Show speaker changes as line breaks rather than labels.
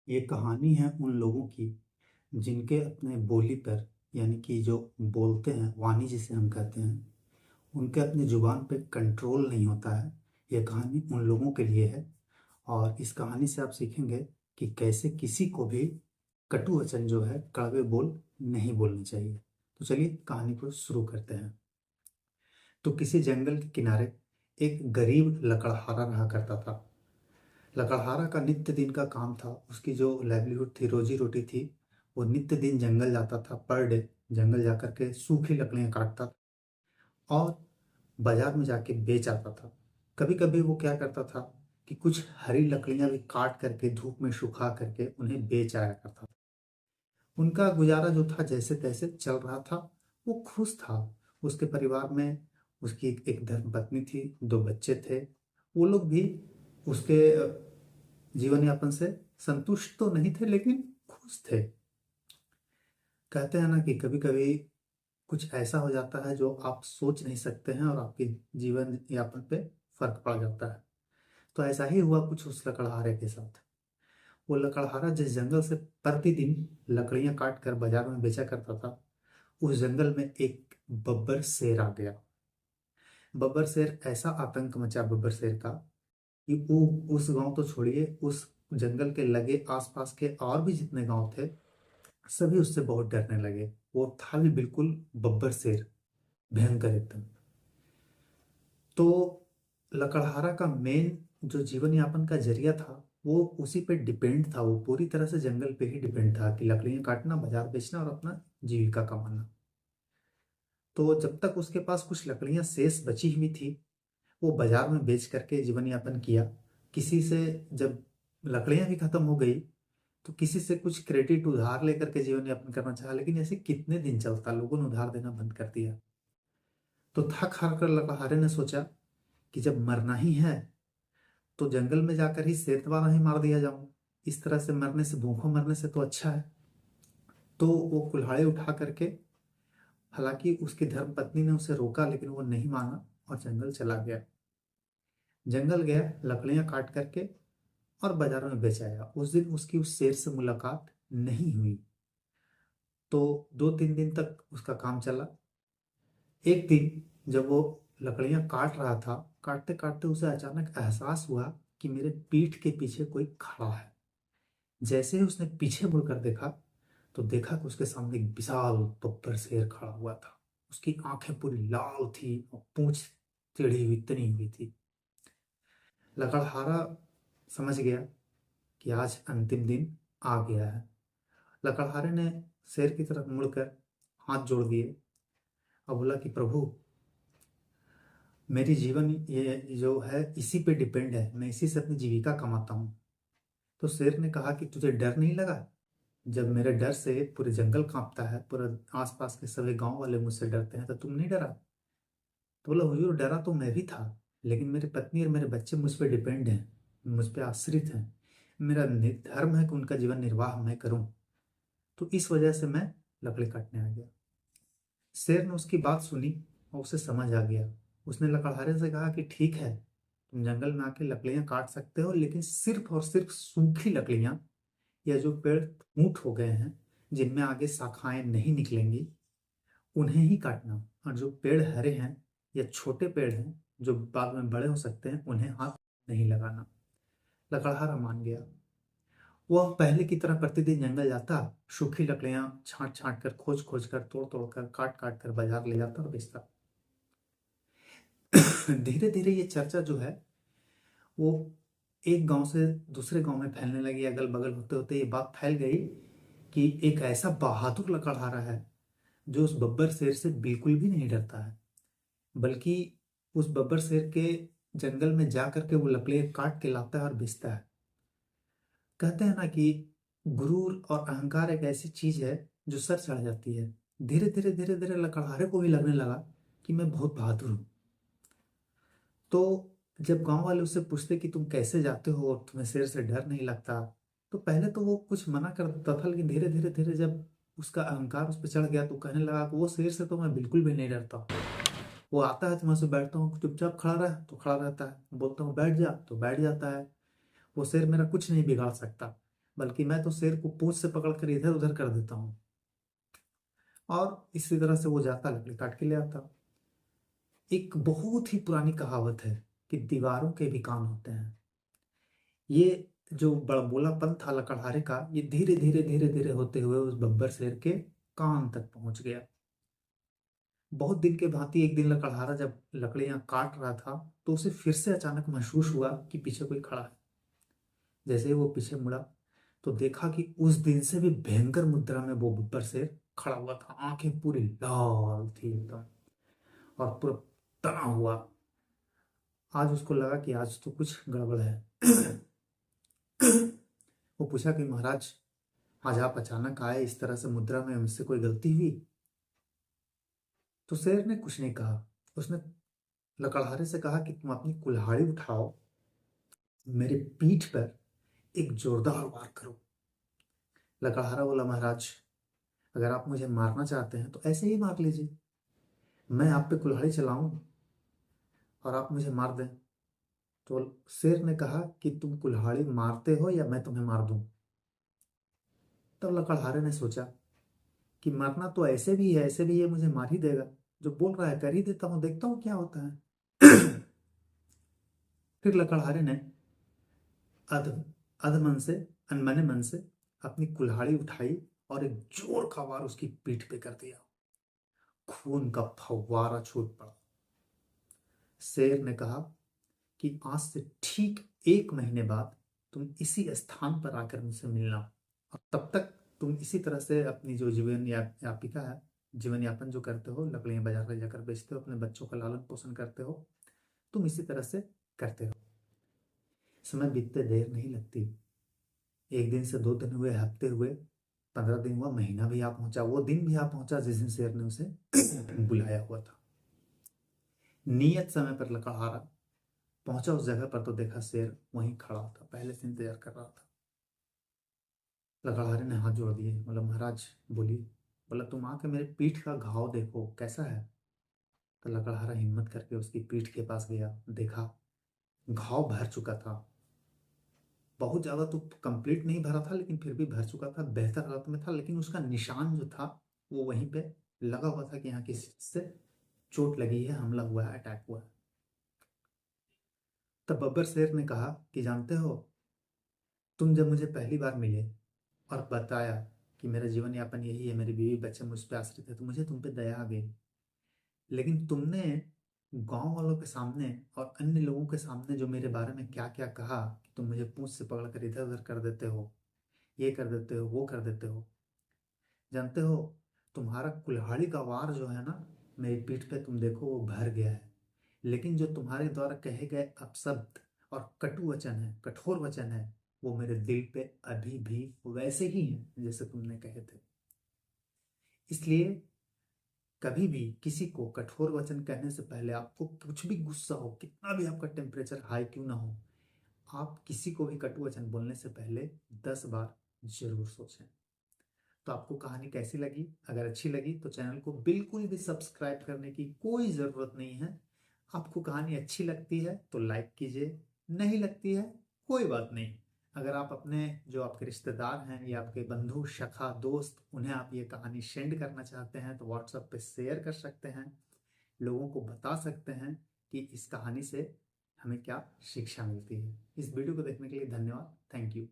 ये कहानी है उन लोगों की जिनके अपने बोली पर यानी कि जो बोलते हैं वाणी जिसे हम कहते हैं उनके अपनी जुबान पे कंट्रोल नहीं होता है। ये कहानी उन लोगों के लिए है और इस कहानी से आप सीखेंगे कि कैसे किसी को भी कटु वचन जो है कड़वे बोल नहीं बोलने चाहिए। तो चलिए कहानी को शुरू करते हैं। तो किसी जंगल के किनारे एक गरीब लकड़हारा रहा करता था। लकड़हारा का नित्य दिन का काम था, उसकी जो लाइवलीहुड थी, रोजी रोटी थी, वो नित्य दिन जंगल जाता था। पर डे जंगल जाकर के सूखी लकड़ियाँ काटता था और बाजार में जाके बेच आता था। कभी कभी वो क्या करता था कि कुछ हरी लकड़ियाँ भी काट करके धूप में सुखा करके उन्हें बेच आया करता था। उनका गुजारा जो था जैसे तैसे चल रहा था। वो खुश था। उसके परिवार में उसकी एक धर्मपत्नी थी, दो बच्चे थे। वो लोग भी उसके जीवन यापन से संतुष्ट तो नहीं थे लेकिन खुश थे। कहते हैं ना कि कभी कभी कुछ ऐसा हो जाता है जो आप सोच नहीं सकते हैं और आपके जीवन यापन पे फर्क पड़ जाता है। तो ऐसा ही हुआ कुछ उस लकड़हारे के साथ। वो लकड़हारा जिस जंगल से प्रतिदिन लकड़ियां काट कर बाजार में बेचा करता था, उस जंगल में एक बब्बर शेर आ गया। बब्बर शेर, ऐसा आतंक मचा बब्बर शेर का कि वो उस गांव तो छोड़िए, उस जंगल के लगे आसपास के और भी जितने गांव थे सभी उससे बहुत डरने लगे। वो था भी बिल्कुल बब्बर शेर, भयंकर एकदम। तो लकड़हारा का मेन जो जीवन यापन का जरिया था वो उसी पे डिपेंड था। वो पूरी तरह से जंगल पे ही डिपेंड था कि लकड़ियां काटना, बाजार बेचना और अपना जीविका कमाना। तो जब तक उसके पास कुछ लकड़ियां शेष बची हुई थी, वो बाजार में बेच करके जीवन यापन किया। किसी से जब लकड़ियां भी खत्म हो गई तो किसी से कुछ क्रेडिट उधार लेकर के जीवन यापन करना चाहा, लेकिन ऐसे कितने दिन चलता, लोगों ने उधार देना बंद कर दिया। तो थक हार कर लकड़हारे ने सोचा कि जब मरना ही है तो जंगल में जाकर ही शेर द्वारा ही मार दिया जाऊं। इस तरह से मरने से, भूखों मरने से तो अच्छा है। तो वो कुल्हाड़े उठा करके, हालांकि उसकी धर्म पत्नी ने उसे रोका लेकिन वो नहीं माना और जंगल चला गया। जंगल गया, लकड़ियां काट करके और बाजार में बेच आया। उस दिन उसकी उस शेर से मुलाकात नहीं हुई। तो 2-3 दिन तक उसका काम चला। एक दिन जब वो लकड़ियां काट रहा था, काटते काटते उसे अचानक एहसास हुआ कि मेरे पीठ के पीछे कोई खड़ा है। जैसे ही उसने पीछे मुड़कर देखा तो देखा कि उसके सामने एक विशाल बब्बर शेर खड़ा हुआ था। उसकी आंखें पूरी लाल थी और पूंछ टेढ़ी हुई, तनी हुई थी। लकड़हारा समझ गया कि आज अंतिम दिन आ गया है। लकड़हारे ने शेर की तरफ मुड़कर हाथ जोड़ दिए और बोला कि प्रभु, मेरी जीवन ये जो है इसी पे डिपेंड है, मैं इसी से अपनी जीविका कमाता हूँ। तो शेर ने कहा कि तुझे डर नहीं लगा? जब मेरे डर से पूरे जंगल कांपता है, पूरा आसपास के सभी गांव वाले मुझसे डरते हैं, तो तुम नहीं डरा? तो बोला, हुजूर डरा तो मैं भी था, लेकिन मेरी पत्नी और मेरे बच्चे मुझ पे डिपेंड हैं, मुझ पे आश्रित हैं। मेरा धर्म है कि उनका जीवन निर्वाह मैं करूं। तो इस वजह से मैं लकड़ी काटने आ गया। शेर ने उसकी बात सुनी और उसे समझ आ गया। उसने लकड़हारे से कहा कि ठीक है, तुम जंगल में आके लकड़ियां काट सकते हो, लेकिन सिर्फ और सिर्फ सूखी लकड़ियां या जो पेड़ फूट हो गए हैं, जिनमें आगे शाखाएं नहीं निकलेंगी, उन्हें ही काटना। और जो पेड़ हरे हैं या छोटे पेड़ हैं जो बाद में बड़े हो सकते हैं, उन्हें हाथ नहीं लगाना। लकड़हारा मान गया। वह पहले की तरह प्रतिदिन जंगल जाता, सूखी लकड़ियां छांट छांट कर, खोज खोज कर, तोड़ तोड़ कर, काट काट कर बाजार ले जाता और बेचता। धीरे धीरे ये चर्चा जो है वो एक गांव से दूसरे गांव में फैलने लगी। अगल बगल होते होते ये बात फैल गई कि एक ऐसा बहादुर लकड़हारा है जो उस बब्बर शेर से बिल्कुल भी नहीं डरता है, बल्कि उस बब्बर शेर के जंगल में जा करके वो लकड़ियां काट के लाता है और बेचता है। कहते हैं ना कि गुरूर और अहंकार एक ऐसी चीज है जो सर चढ़ जाती है। धीरे धीरे लकड़हारे को भी लगने लगा कि मैं बहुत बहादुर हूँ। तो जब गांव वाले उससे पूछते कि तुम कैसे जाते हो और तुम्हें शेर से डर नहीं लगता, तो पहले तो वो कुछ मना कर देता था, लेकिन धीरे धीरे धीरे जब उसका अहंकार उस पर चढ़ गया तो कहने लगा कि वो शेर से तो मैं बिल्कुल भी नहीं डरता। वो आता है तो मैं उसे बैठता हूँ, चुपचाप खड़ा रह तो खड़ा रहता है, बोलता हूँ बैठ जा तो बैठ जाता है। वो शेर मेरा कुछ नहीं बिगाड़ सकता। बल्कि मैं तो शेर को पूंछ से पकड़ कर इधर उधर कर देता हूँ। और इसी तरह से वो जाता, लकड़ी काट के ले आता। एक बहुत ही पुरानी कहावत है कि दीवारों के भी कान होते हैं। ये जो बड़बोलापन था लकड़हारे का, ये धीरे धीरे धीरे धीरे होते हुए उस बब्बर शेर के कान तक पहुंच गया। बहुत दिन के भांति एक दिन लकड़हारा जब लकड़ियां काट रहा था, तो उसे फिर से अचानक महसूस हुआ कि पीछे कोई खड़ा है। जैसे ही वो पीछे मुड़ा, तो देखा कि उस दिन से भी भयंकर मुद्रा में वो बब्बर शेर खड़ा हुआ था। आंखें पूरी लाल थी एकदम, और पूरा तना हुआ। आज उसको लगा कि आज तो कुछ गड़बड़ है। वो पूछा कि महाराज, आज आप अचानक आए इस तरह से मुद्रा में, मुझसे कोई गलती हुई? तो शेर ने कुछ नहीं कहा। उसने लकड़हारे से कहा कि तुम अपनी कुल्हाड़ी उठाओ, मेरे पीठ पर एक जोरदार वार करो। लकड़हारा बोला, महाराज, अगर आप मुझे मारना चाहते हैं तो ऐसे ही मार लीजिए। मैं आप पे कुल्हाड़ी चलाऊं और आप मुझे मार दें। तो शेर ने कहा कि तुम कुल्हाड़ी मारते हो या मैं तुम्हें मार दूं? तब लकड़हारे ने सोचा कि मरना तो ऐसे भी है, ऐसे भी ये मुझे मार ही देगा। जो बोल रहा है कर ही देता हूं, देखता हूं क्या होता है। फिर लकड़हारे ने अध अधमन से, अनमने मन से अपनी कुल्हाड़ी उठाई और एक जोर का वार उसकी पीठ पे कर दिया। खून का फव्वारा छूट पड़ा। शेर ने कहा कि आज से ठीक 1 महीने बाद तुम इसी स्थान पर आकर मुझसे मिलना, और तब तक तुम इसी तरह से अपनी जो यापिका है, जीवन यापन जो करते हो, लकड़ियां बाजार ले जाकर बेचते हो, अपने बच्चों का लालन पोषण करते हो, तुम इसी तरह से करते रहो। समय बीतते देर नहीं लगती। 1 दिन से 2 दिन हुए, हफ्ते हुए, 15 दिन हुआ, महीना भी आ पहुंचा। वो दिन भी आ पहुंचा जिस दिन शेर ने उसे बुलाया हुआ था। नियत समय पर लकड़हारा पहुंचा उस जगह पर, तो देखा शेर वहीं खड़ा था, पहले से इंतजार कर रहा था। लकड़हारे ने हाथ जोड़ दिए, बोला, महाराज बोलिए। बोला, तुम आके मेरे पीठ का घाव देखो कैसा है। तो लकड़हारा हिम्मत करके उसकी पीठ के पास गया, देखा घाव भर चुका था। बहुत ज्यादा तो कंप्लीट नहीं भरा था, लेकिन फिर भी भर चुका था, बेहतर हालत में था। लेकिन उसका निशान जो था वो वहीं पे लगा हुआ था कि यहाँ किसी चीज से चोट लगी है, हमला हुआ है, अटैक हुआ है। तब बब्बर शेर ने कहा कि जानते हो, तुम जब मुझे पहली बार मिले और बताया कि मेरा जीवन यापन यही है, मेरी बीवी बच्चे मुझ पे आश्रित है, तो मुझे तुम पे दया आ गई। लेकिन तुमने गांव वालों के सामने और अन्य लोगों के सामने जो मेरे बारे में क्या क्या कहा, कि तुम मुझे पूंछ से पकड़ कर इधर उधर कर देते हो, ये कर देते हो, वो कर देते हो। जानते हो, तुम्हारा कुल्हाड़ी का वार जो है ना, मेरी पीठ पे तुम देखो वो भर गया है। लेकिन जो तुम्हारे द्वारा कहे गए अपशब्द और कटु वचन है, कठोर वचन है, वो मेरे दिल पे अभी भी वैसे ही हैं जैसे तुमने कहे थे। इसलिए कभी भी किसी को कठोर वचन कहने से पहले, आपको कुछ भी गुस्सा हो, कितना भी आपका टेम्परेचर हाई क्यों ना हो, आप किसी को भी कटु वचन बोलने से पहले 10 बार जरूर सोचें। तो आपको कहानी कैसी लगी? अगर अच्छी लगी तो चैनल को बिल्कुल भी सब्सक्राइब करने की कोई ज़रूरत नहीं है। आपको कहानी अच्छी लगती है तो लाइक कीजिए, नहीं लगती है कोई बात नहीं। अगर आप अपने जो आपके रिश्तेदार हैं या आपके बंधु सखा दोस्त, उन्हें आप ये कहानी सेंड करना चाहते हैं तो व्हाट्सएप पे शेयर कर सकते हैं। लोगों को बता सकते हैं कि इस कहानी से हमें क्या शिक्षा मिलती है। इस वीडियो को देखने के लिए धन्यवाद। Thank you.